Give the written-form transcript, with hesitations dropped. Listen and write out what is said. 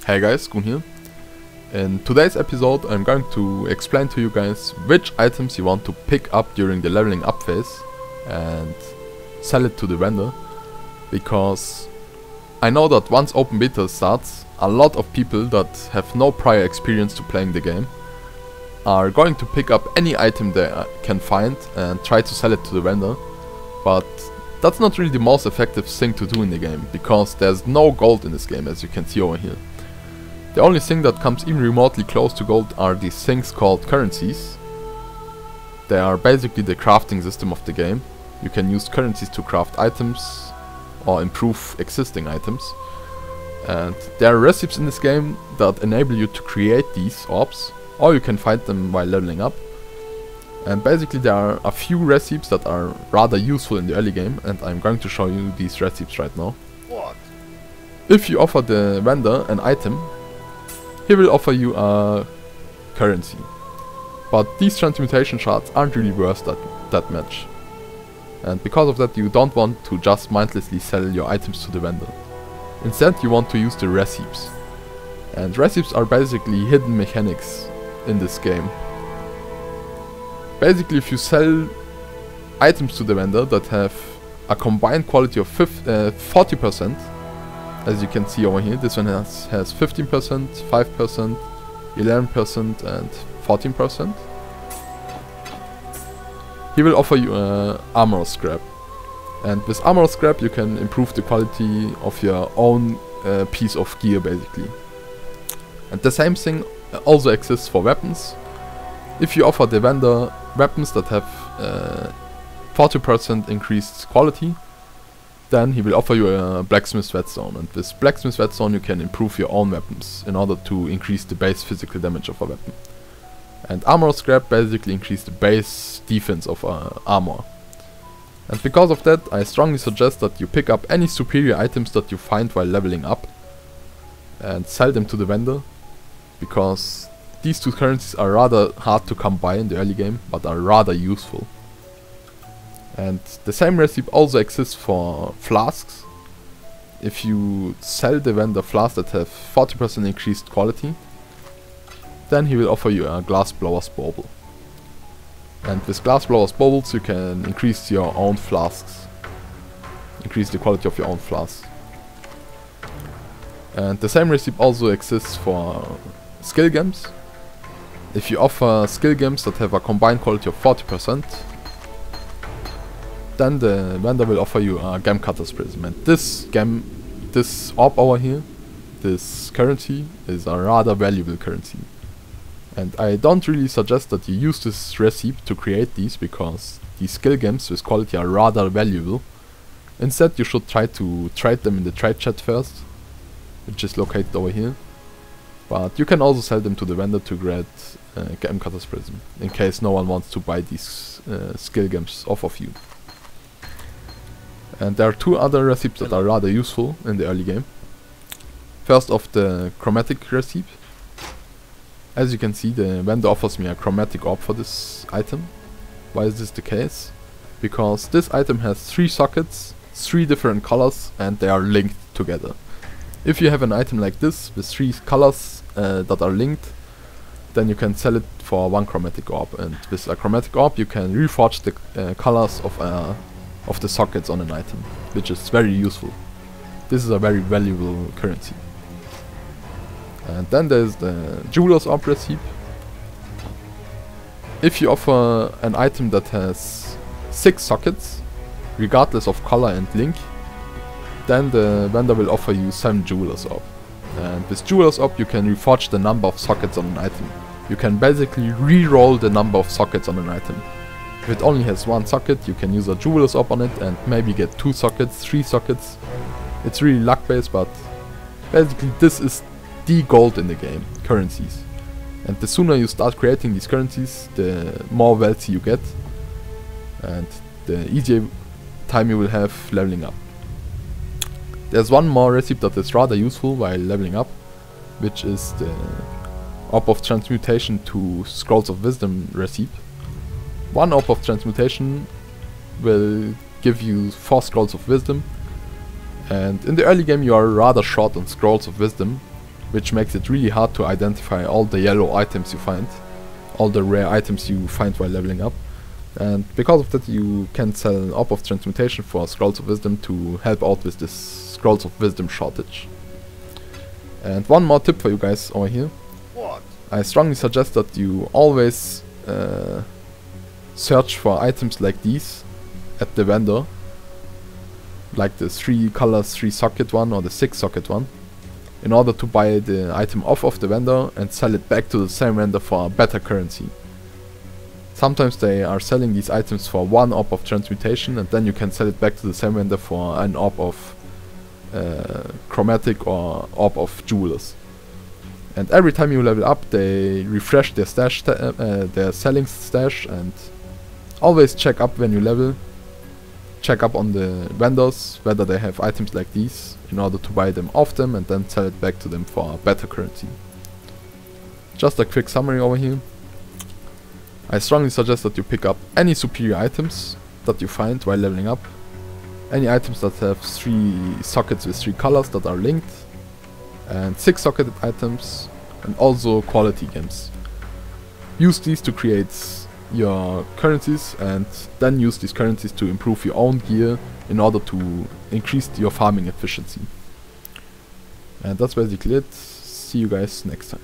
Hey guys, Gun here. In today's episode I'm going to explain to you guys which items you want to pick up during the leveling up phase and sell it to the vendor, because I know that once open beta starts, a lot of people that have no prior experience to playing the game are going to pick up any item they can find and try to sell it to the vendor, but that's not really the most effective thing to do in the game, because there's no gold in this game, as you can see over here. The only thing that comes even remotely close to gold are these things called currencies. They are basically the crafting system of the game. You can use currencies to craft items or improve existing items. And there are recipes in this game that enable you to create these orbs, or you can find them while leveling up. And basically there are a few recipes that are rather useful in the early game, and I'm going to show you these recipes right now. What? If you offer the vendor an item, he will offer you a currency. But these transmutation shards aren't really worth that much. And because of that, you don't want to just mindlessly sell your items to the vendor. Instead, you want to use the recipes. And recipes are basically hidden mechanics in this game. Basically, if you sell items to the vendor that have a combined quality of 40%, as you can see over here, this one has 15%, 5%, 11% and 14%. He will offer you armor scrap. And with armor scrap you can improve the quality of your own piece of gear, basically. And the same thing also exists for weapons. If you offer the vendor weapons that have 40% increased quality, then he will offer you a blacksmith whetstone, and with blacksmith whetstone you can improve your own weapons in order to increase the base physical damage of a weapon. And armor scrap basically increase the base defense of armor. And because of that, I strongly suggest that you pick up any superior items that you find while leveling up and sell them to the vendor, because these two currencies are rather hard to come by in the early game, but are rather useful. And the same recipe also exists for flasks. If you sell the vendor flasks that have 40% increased quality, then he will offer you a glass blower's bauble. And with glass blower's baubles you can increase your own flasks, increase the quality of your own flasks. And the same recipe also exists for skill gems. If you offer skill gems that have a combined quality of 40%, then the vendor will offer you a gem cutter's prism. And this orb over here, this currency, is a rather valuable currency. And I don't really suggest that you use this recipe to create these, because these skill gems with quality are rather valuable. Instead you should try to trade them in the trade chat first, which is located over here. But you can also sell them to the vendor to get gem cutter's prism, in case no one wants to buy these skill gems off of you. And there are two other recipes that are rather useful in the early game. First off, the chromatic recipe. As you can see, the vendor offers me a chromatic orb for this item. Why is this the case? Because this item has 3 sockets, 3 different colors, and they are linked together. If you have an item like this with 3 colors that are linked, then you can sell it for 1 chromatic orb. And with a chromatic orb you can reforge the colors of the sockets on an item, which is very useful. This is a very valuable currency. And then there's the jeweler's orb recipe. If you offer an item that has 6 sockets, regardless of color and link, then the vendor will offer you 7 jeweler's orb. And with jeweler's orb you can reforge the number of sockets on an item. You can basically re-roll the number of sockets on an item. If it only has 1 socket, you can use a jeweler's orb on it and maybe get 2 sockets, 3 sockets. It's really luck based, but basically this is the gold in the game, currencies. And the sooner you start creating these currencies, the more wealthy you get, and the easier time you will have leveling up. There's one more recipe that is rather useful while leveling up, which is the Orb of Transmutation to Scrolls of Wisdom recipe. 1 orb of transmutation will give you 4 scrolls of wisdom, and in the early game you are rather short on scrolls of wisdom, which makes it really hard to identify all the yellow items you find, all the rare items you find while leveling up. And because of that, you can sell an Orb of Transmutation for Scrolls of Wisdom to help out with this Scrolls of Wisdom shortage. And one more tip for you guys over here. What? I strongly suggest that you always search for items like these at the vendor, like the 3 colors 3 socket one or the 6 socket one, in order to buy the item off of the vendor and sell it back to the same vendor for a better currency. Sometimes they are selling these items for 1 Orb of Transmutation, and then you can sell it back to the same vendor for an Orb of Chromatic or Orb of Jewelers. And every time you level up, they refresh their stash, their selling stash, and always check up when you level. Check up on the vendors whether they have items like these in order to buy them off them and then sell it back to them for a better currency. Just a quick summary over here. I strongly suggest that you pick up any superior items that you find while leveling up, any items that have 3 sockets with 3 colors that are linked, and 6 socketed items, and also quality gems. Use these to create your currencies, and then use these currencies to improve your own gear in order to increase your farming efficiency. And that's basically it. See you guys next time.